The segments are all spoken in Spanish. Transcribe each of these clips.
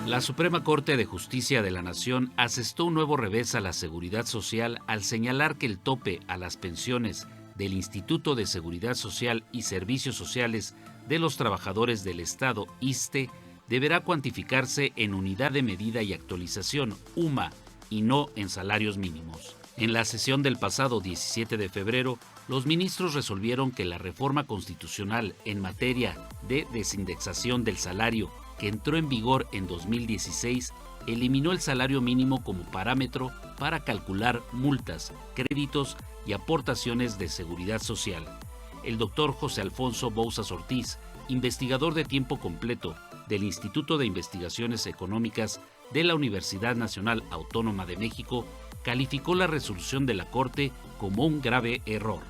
La Suprema Corte de Justicia de la Nación asestó un nuevo revés a la seguridad social al señalar que el tope a las pensiones del Instituto de Seguridad Social y Servicios Sociales de los Trabajadores del Estado, ISSSTE, deberá cuantificarse en unidad de medida y actualización, UMA, y no en salarios mínimos. En la sesión del pasado 17 de febrero, los ministros resolvieron que la reforma constitucional en materia de desindexación del salario, que entró en vigor en 2016, eliminó el salario mínimo como parámetro para calcular multas, créditos y aportaciones de seguridad social. El doctor José Alfonso Bouzas Ortiz, investigador de tiempo completo del Instituto de Investigaciones Económicas de la Universidad Nacional Autónoma de México, calificó la resolución de la Corte como un grave error.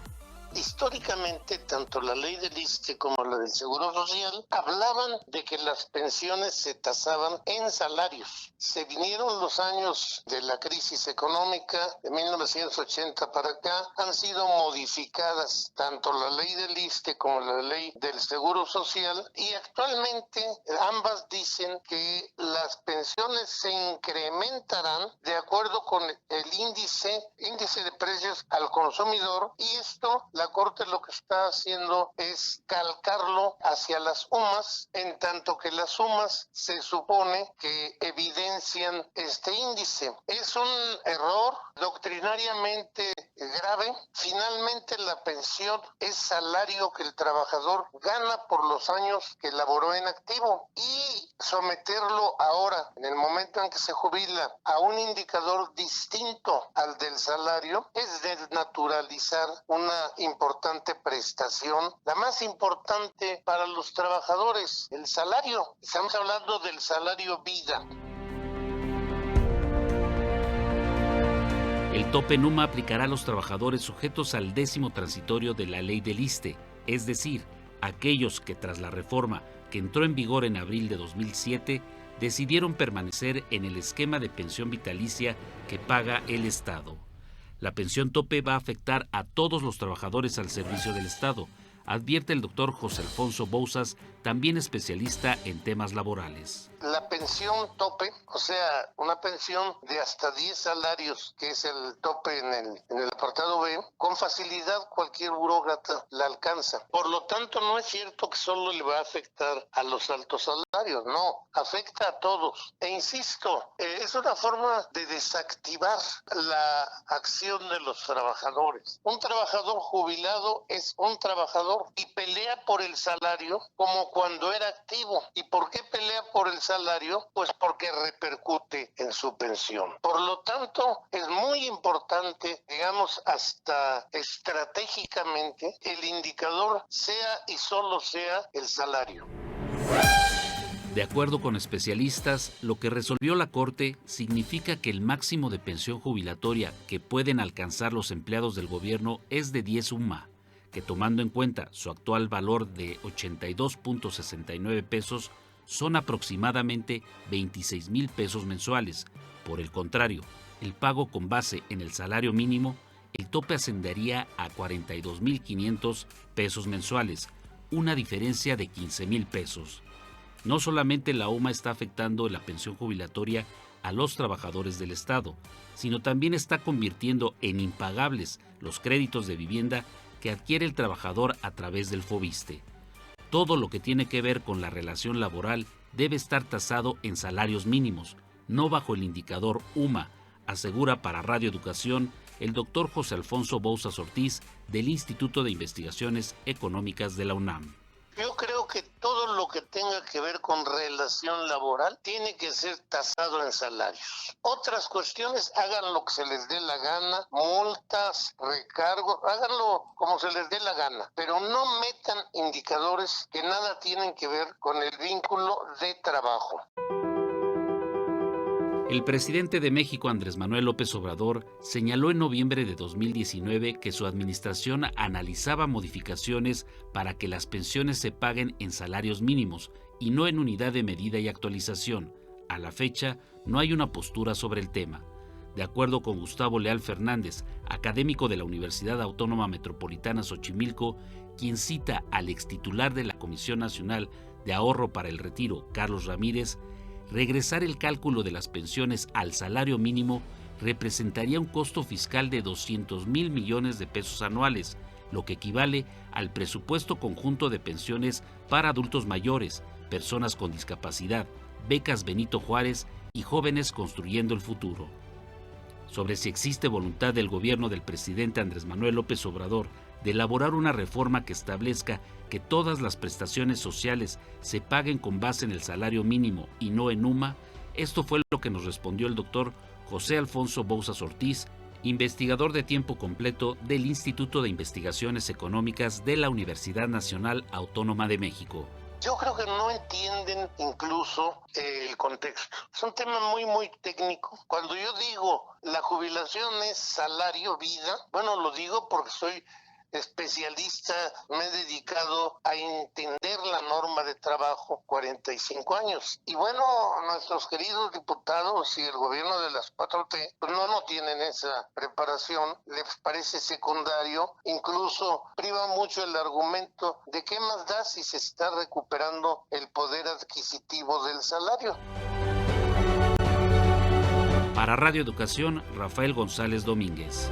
Históricamente, tanto la ley del ISSSTE como la del Seguro Social hablaban de que las pensiones se tasaban en salarios. Se vinieron los años de la crisis económica, de 1980 para acá, han sido modificadas tanto la ley del ISSSTE como la ley del Seguro Social, y actualmente ambas dicen que las pensiones se incrementarán de acuerdo con el índice de precios al consumidor, y esto la Corte lo que está haciendo es calcarlo hacia las UMAS, en tanto que las UMAS se supone que evidencian este índice. Es un error doctrinariamente grave. Finalmente, la pensión es salario que el trabajador gana por los años que laboró en activo, y someterlo ahora, en el momento en que se jubila, a un indicador distinto al del salario es desnaturalizar una importante prestación, la más importante para los trabajadores, el salario. Estamos hablando del salario vida. El tope NUMA aplicará a los trabajadores sujetos al 10º transitorio de la ley del ISSSTE, es decir, aquellos que tras la reforma que entró en vigor en abril de 2007 decidieron permanecer en el esquema de pensión vitalicia que paga el Estado. La pensión tope va a afectar a todos los trabajadores al servicio del Estado, advierte el doctor José Alfonso Bouzas, también especialista en temas laborales. La pensión tope, o sea, una pensión de hasta 10 salarios, que es el tope en el apartado B, con facilidad cualquier burócrata la alcanza. Por lo tanto, no es cierto que solo le va a afectar a los altos salarios, no, afecta a todos. E insisto, es una forma de desactivar la acción de los trabajadores. Un trabajador jubilado es un trabajador y pelea por el salario como cuando era activo. ¿Y por qué pelea por el salario? Pues porque repercute en su pensión. Por lo tanto, es muy importante, digamos, hasta estratégicamente, el indicador sea y solo sea el salario. De acuerdo con especialistas, lo que resolvió la Corte significa que el máximo de pensión jubilatoria que pueden alcanzar los empleados del gobierno es de 10 UMA, que tomando en cuenta su actual valor de 82.69 pesos, son aproximadamente 26,000 pesos mensuales. Por el contrario, el pago con base en el salario mínimo, el tope ascendería a 42,500 pesos mensuales, una diferencia de 15,000 pesos. No solamente la UMA está afectando la pensión jubilatoria a los trabajadores del Estado, sino también está convirtiendo en impagables los créditos de vivienda que adquiere el trabajador a través del FOBISSSTE. Todo lo que tiene que ver con la relación laboral debe estar tasado en salarios mínimos, no bajo el indicador UMA, asegura para Radio Educación el doctor José Alfonso Bouzas Ortiz del Instituto de Investigaciones Económicas de la UNAM. Yo creo que todo lo que tenga que ver con relación laboral tiene que ser tasado en salarios. Otras cuestiones, hagan lo que se les dé la gana, multas, recargos, háganlo como se les dé la gana, pero no metan indicadores que nada tienen que ver con el vínculo de trabajo. El presidente de México, Andrés Manuel López Obrador, señaló en noviembre de 2019 que su administración analizaba modificaciones para que las pensiones se paguen en salarios mínimos y no en unidad de medida y actualización. A la fecha, no hay una postura sobre el tema. De acuerdo con Gustavo Leal Fernández, académico de la Universidad Autónoma Metropolitana Xochimilco, quien cita al extitular de la Comisión Nacional de Ahorro para el Retiro, Carlos Ramírez, regresar el cálculo de las pensiones al salario mínimo representaría un costo fiscal de 200,000 millones de pesos anuales, lo que equivale al presupuesto conjunto de pensiones para adultos mayores, personas con discapacidad, becas Benito Juárez y jóvenes construyendo el futuro. Sobre si existe voluntad del gobierno del presidente Andrés Manuel López Obrador de elaborar una reforma que establezca que todas las prestaciones sociales se paguen con base en el salario mínimo y no en UMA, esto fue lo que nos respondió el doctor José Alfonso Bouzas Ortiz, investigador de tiempo completo del Instituto de Investigaciones Económicas de la Universidad Nacional Autónoma de México. Yo creo que no entienden incluso el contexto. Es un tema muy técnico. Cuando yo digo la jubilación es salario vida, bueno, lo digo porque soy especialista, me he dedicado a entender la norma de trabajo 45 años. Y bueno, nuestros queridos diputados y el gobierno de las 4T pues no tienen esa preparación, les parece secundario, incluso priva mucho el argumento de qué más da si se está recuperando el poder adquisitivo del salario. Para Radio Educación, Rafael González Domínguez.